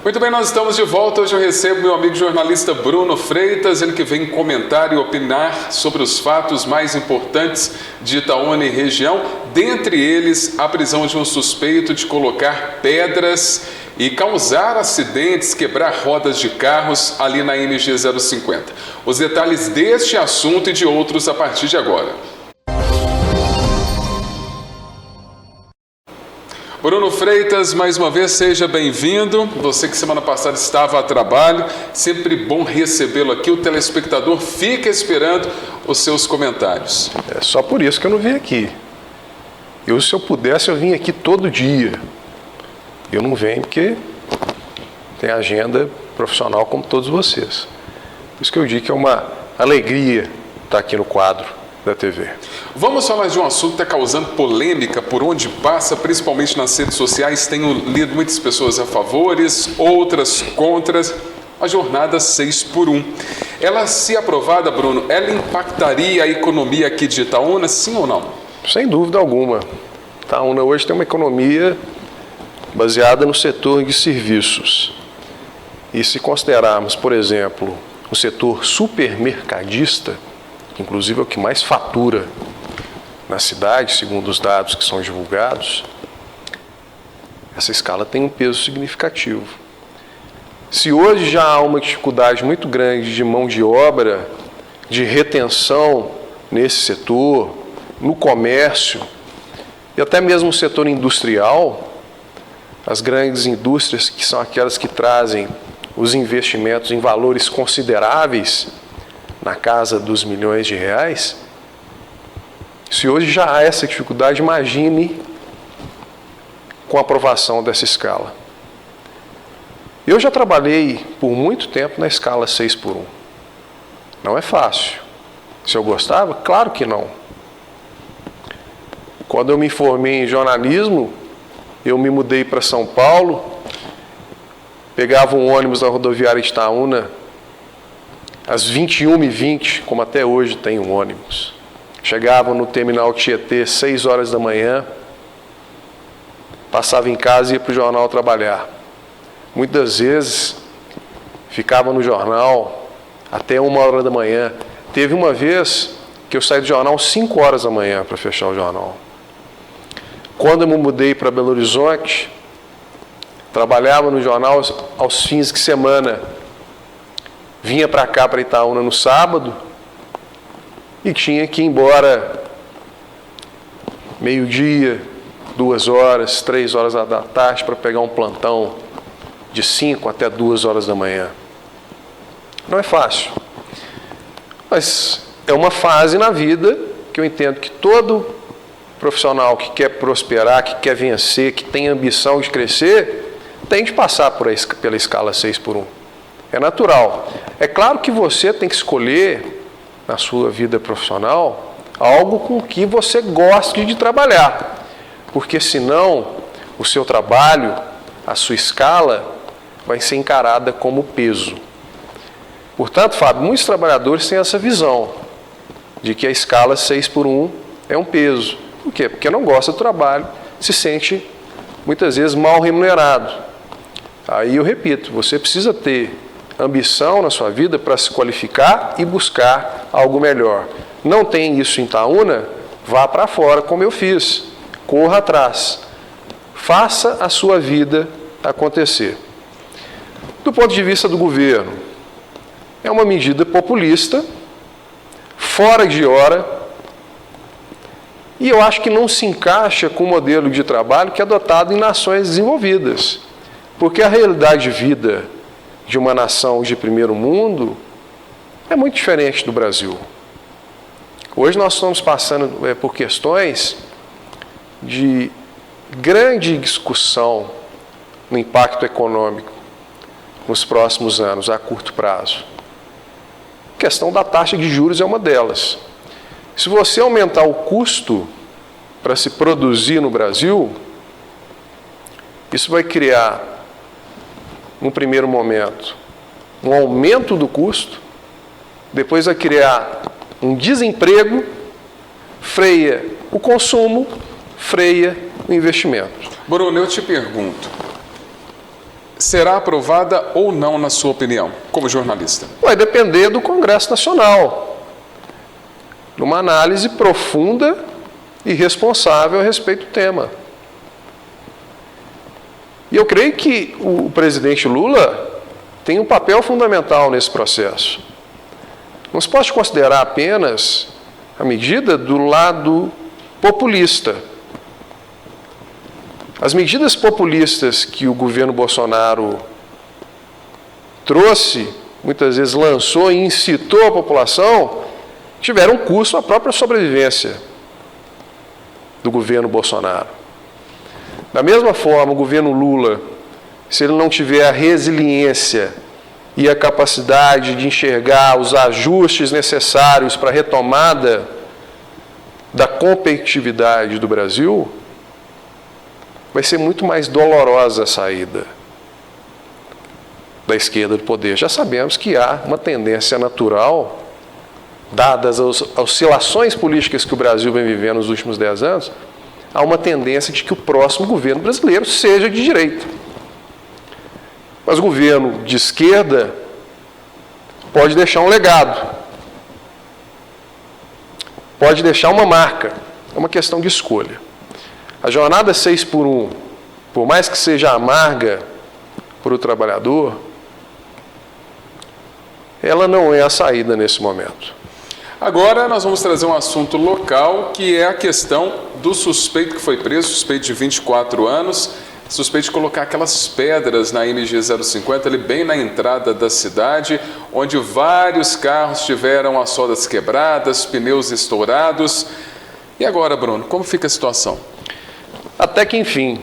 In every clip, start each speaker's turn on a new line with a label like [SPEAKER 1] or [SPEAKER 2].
[SPEAKER 1] Muito bem, nós estamos de volta. Hoje eu recebo meu amigo jornalista Bruno Freitas, ele que vem comentar e opinar sobre os fatos mais importantes de Itaúna e região, dentre eles a prisão de um suspeito de colocar pedras e causar acidentes, quebrar rodas de carros ali na NG 050. Os detalhes deste assunto e de outros a partir de agora. Bruno Freitas, mais uma vez, seja bem-vindo. Você que semana passada estava a trabalho, sempre bom recebê-lo aqui. O telespectador fica esperando os seus comentários.
[SPEAKER 2] É só por isso que eu não vim aqui. Se eu pudesse, eu vim aqui todo dia. Eu não venho porque tem agenda profissional como todos vocês. Por isso que eu digo que é uma alegria estar aqui no quadro da TV.
[SPEAKER 1] Vamos falar de um assunto que está causando polêmica por onde passa, principalmente nas redes sociais. Tenho lido muitas pessoas a favores, outras contras. A jornada 6x1. Ela, se aprovada, Bruno, ela impactaria a economia aqui de Itaúna, sim ou não?
[SPEAKER 2] Sem dúvida alguma. Itaúna hoje tem uma economia baseada no setor de serviços. E se considerarmos, por exemplo, o setor supermercadista, que inclusive é o que mais fatura na cidade, segundo os dados que são divulgados, essa escala tem um peso significativo. Se hoje já há uma dificuldade muito grande de mão de obra, de retenção nesse setor, no comércio e até mesmo no setor industrial, as grandes indústrias, que são aquelas que trazem os investimentos em valores consideráveis, na casa dos milhões de reais, se hoje já há essa dificuldade, imagine com a aprovação dessa escala. Eu já trabalhei por muito tempo na escala 6x1. Não é fácil. Se eu gostava? Claro que não. Quando eu me formei em jornalismo, eu me mudei para São Paulo, pegava um ônibus na rodoviária de Itaúna, às 21h20, como até hoje tem um ônibus. Chegava no terminal Tietê, 6 horas da manhã, passava em casa e ia para o jornal trabalhar. Muitas vezes, ficava no jornal até 1 hora da manhã. Teve uma vez que eu saí do jornal 5 horas da manhã para fechar o jornal. Quando eu me mudei para Belo Horizonte, trabalhava no jornal aos fins de semana. Vinha para cá, para Itaúna, no sábado e tinha que ir embora meio-dia, 2 horas, 3 horas da tarde para pegar um plantão de 5 até 2 horas da manhã. Não é fácil, mas é uma fase na vida que eu entendo que todo profissional que quer prosperar, que quer vencer, que tem ambição de crescer, tem de passar pela escala 6x1. É natural. É claro que você tem que escolher, na sua vida profissional, algo com que você goste de trabalhar. Porque senão, o seu trabalho, a sua escala, vai ser encarada como peso. Portanto, Fábio, muitos trabalhadores têm essa visão de que a escala 6x1 é um peso. Por quê? Porque não gosta do trabalho, se sente, muitas vezes, mal remunerado. Aí eu repito, você precisa ter ambição na sua vida para se qualificar e buscar algo melhor. Não tem isso em Itaúna? Vá para fora, como eu fiz. Corra atrás. Faça a sua vida acontecer. Do ponto de vista do governo, é uma medida populista, fora de hora, e eu acho que não se encaixa com o modelo de trabalho que é adotado em nações desenvolvidas. Porque a realidade de vida de uma nação de primeiro mundo é muito diferente do Brasil. Hoje nós estamos passando por questões de grande discussão no impacto econômico nos próximos anos, a curto prazo. A questão da taxa de juros é uma delas. Se você aumentar o custo para se produzir no Brasil, isso vai criar, no primeiro momento, um aumento do custo, depois vai criar um desemprego, freia o consumo, freia o investimento.
[SPEAKER 1] Bruno, eu te pergunto, será aprovada ou não, na sua opinião, como jornalista?
[SPEAKER 2] Vai depender do Congresso Nacional, numa análise profunda e responsável a respeito do tema. E eu creio que o presidente Lula tem um papel fundamental nesse processo. Não se pode considerar apenas a medida do lado populista. As medidas populistas que o governo Bolsonaro trouxe, muitas vezes lançou e incitou a população, tiveram custo à própria sobrevivência do governo Bolsonaro. Da mesma forma, o governo Lula, se ele não tiver a resiliência e a capacidade de enxergar os ajustes necessários para a retomada da competitividade do Brasil, vai ser muito mais dolorosa a saída da esquerda do poder. Já sabemos que há uma tendência natural, dadas as oscilações políticas que o Brasil vem vivendo nos últimos 10 anos, há uma tendência de que o próximo governo brasileiro seja de direita. Mas o governo de esquerda pode deixar um legado, pode deixar uma marca, é uma questão de escolha. A jornada 6x1, por mais que seja amarga para o trabalhador, ela não é a saída nesse momento.
[SPEAKER 1] Agora nós vamos trazer um assunto local, que é a questão do suspeito que foi preso, suspeito de 24 anos, suspeito de colocar aquelas pedras na MG 050, ali bem na entrada da cidade, onde vários carros tiveram as soldas quebradas, pneus estourados. E agora, Bruno, como fica a situação?
[SPEAKER 2] Até que, enfim,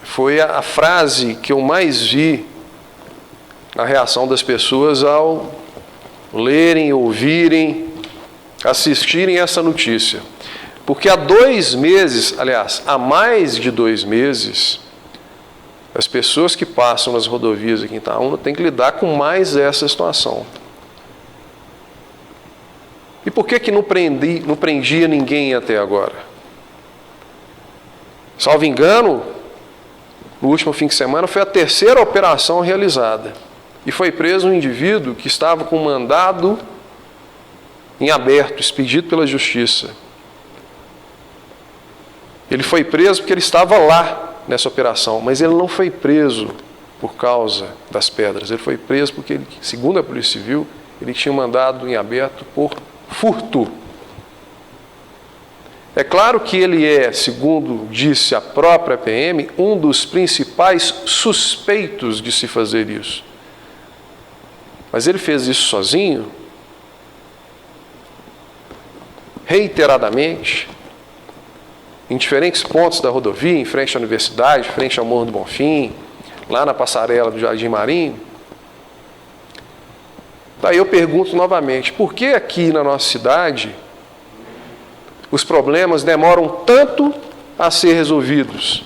[SPEAKER 2] foi a frase que eu mais vi na reação das pessoas ao lerem, ouvirem, assistirem essa notícia. Porque há 2 meses, aliás, há mais de 2 meses, as pessoas que passam nas rodovias aqui em Itaúna têm que lidar com mais essa situação. E por que não prendia ninguém até agora? Salvo engano, no último fim de semana foi a 3ª operação realizada. E foi preso um indivíduo que estava com mandado em aberto, expedido pela Justiça. Ele foi preso porque ele estava lá nessa operação, mas ele não foi preso por causa das pedras. Ele foi preso porque, segundo a Polícia Civil, ele tinha mandado em aberto por furto. É claro que ele é, segundo disse a própria PM, um dos principais suspeitos de se fazer isso. Mas ele fez isso sozinho, reiteradamente, em diferentes pontos da rodovia, em frente à universidade, em frente ao Morro do Bonfim, lá na passarela do Jardim Marinho. Daí eu pergunto novamente, por que aqui na nossa cidade os problemas demoram tanto a ser resolvidos?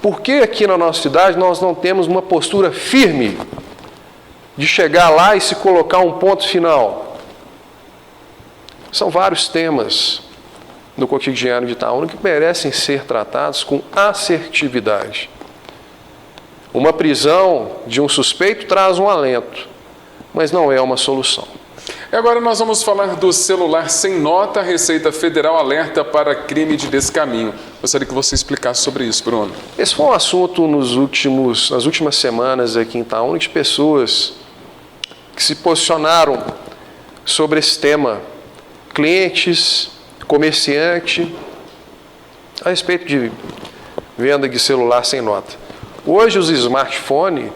[SPEAKER 2] Por que aqui na nossa cidade nós não temos uma postura firme de chegar lá e se colocar um ponto final? São vários temas no cotidiano de Itaúna que merecem ser tratados com assertividade. Uma prisão de um suspeito traz um alento, mas não é uma solução.
[SPEAKER 1] E agora nós vamos falar do celular sem nota. A Receita Federal alerta para crime de descaminho. Gostaria que você explicasse sobre isso, Bruno.
[SPEAKER 2] Esse foi um assunto nas últimas semanas aqui em Itaúna, de pessoas que se posicionaram sobre esse tema. Clientes, comerciante, a respeito de venda de celular sem nota. Hoje os smartphones,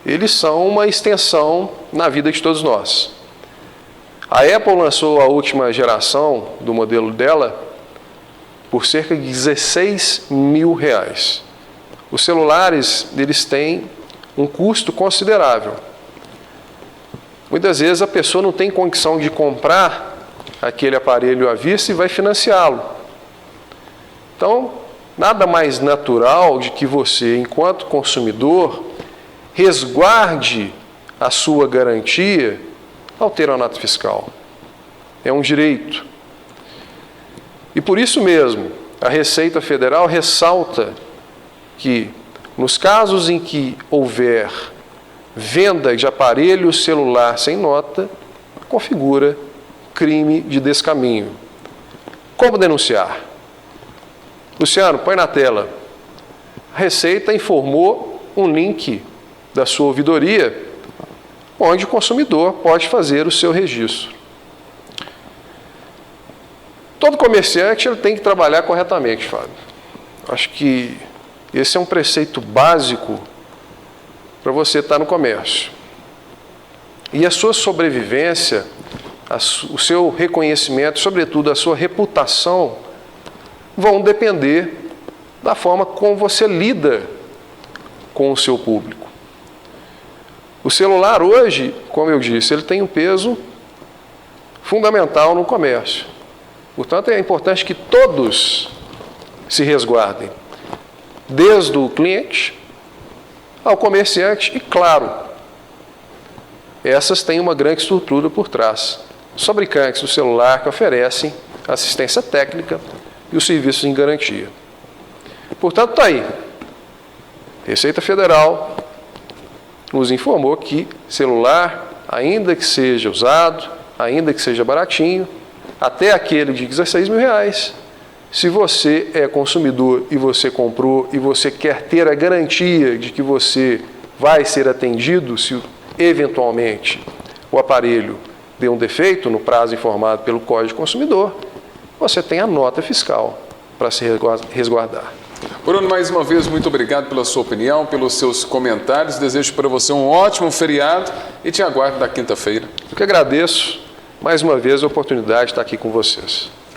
[SPEAKER 2] eles são uma extensão na vida de todos nós. A Apple lançou a última geração do modelo dela por cerca de R$16.000. Os celulares, eles têm um custo considerável. Muitas vezes a pessoa não tem condição de comprar aquele aparelho à vista e vai financiá-lo. Então, nada mais natural de que você, enquanto consumidor, resguarde a sua garantia ao ter uma nota fiscal. É um direito. E por isso mesmo, a Receita Federal ressalta que Nos casos em que houver venda de aparelho celular sem nota, configura crime de descaminho. Como denunciar? Luciano, põe na tela. A Receita informou um link da sua ouvidoria, onde o consumidor pode fazer o seu registro. Todo comerciante ele tem que trabalhar corretamente, Fábio. Acho que esse é um preceito básico para você estar no comércio. E a sua sobrevivência, o seu reconhecimento, sobretudo a sua reputação, vão depender da forma como você lida com o seu público. O celular hoje, como eu disse, ele tem um peso fundamental no comércio. Portanto, é importante que todos se resguardem, desde o cliente ao comerciante e, claro, essas têm uma grande estrutura por trás. Os fabricantes do celular que oferecem assistência técnica e os serviços em garantia. Portanto, está aí. Receita Federal nos informou que celular, ainda que seja usado, ainda que seja baratinho, até aquele de R$16.000, se você é consumidor e você comprou e você quer ter a garantia de que você vai ser atendido se eventualmente o aparelho deu um defeito no prazo informado pelo Código do Consumidor, você tem a nota fiscal para se resguardar.
[SPEAKER 1] Bruno, mais uma vez, muito obrigado pela sua opinião, pelos seus comentários. Desejo para você um ótimo feriado e te aguardo na quinta-feira.
[SPEAKER 2] Eu que agradeço mais uma vez a oportunidade de estar aqui com vocês.